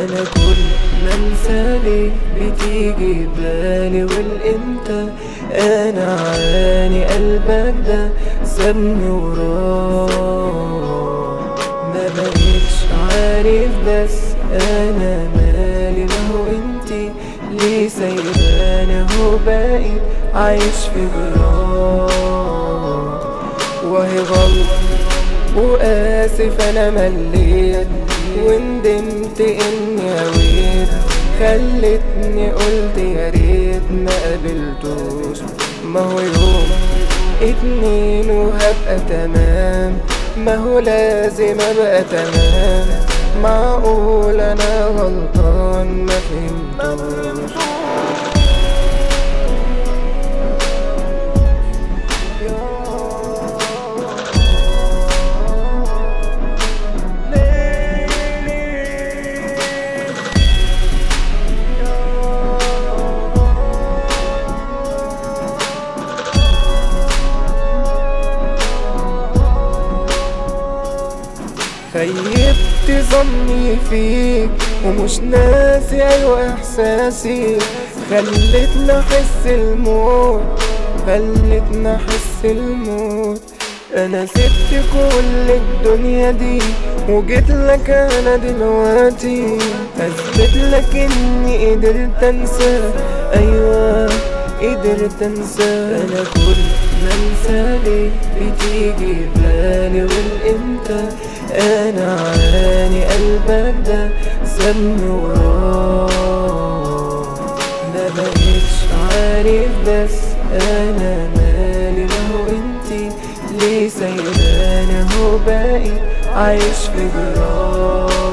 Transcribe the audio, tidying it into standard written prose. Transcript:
انا كل ما انسالي بتيجي بالي والامتى انا عاني قلبك ده سابني وراه. ما بقتش عارف بس انا مالي، ما هو انتي ليه سايباني اهو بقيت عايش في جراح. وهي غلط وآسف أنا مليت وندمت إني هويت، خلتني قلت يا ريت ما قابلتوش. ما هو يوم اتنين وهبقى تمام، ما هو لازم أبقى تمام. معقول أنا غلطان ما فهمتوش. خيبت ظني فيك ومش ناسي ايوه احساسي، خلتني احس الموت، خلتني احس الموت. انا سبت كل الدنيا دي وجيت لك انا دلوقتي اثبت لك اني قدرت انسى، ايوه قدرت انسى. انا كل ما انسالي بتيجي بالي والامتى انا عاني قلبك ده سابني وراه. ما بقتش عارف بس انا مالي، ما هو انتي ليه سايباني اهو بقيت عايش في جراح.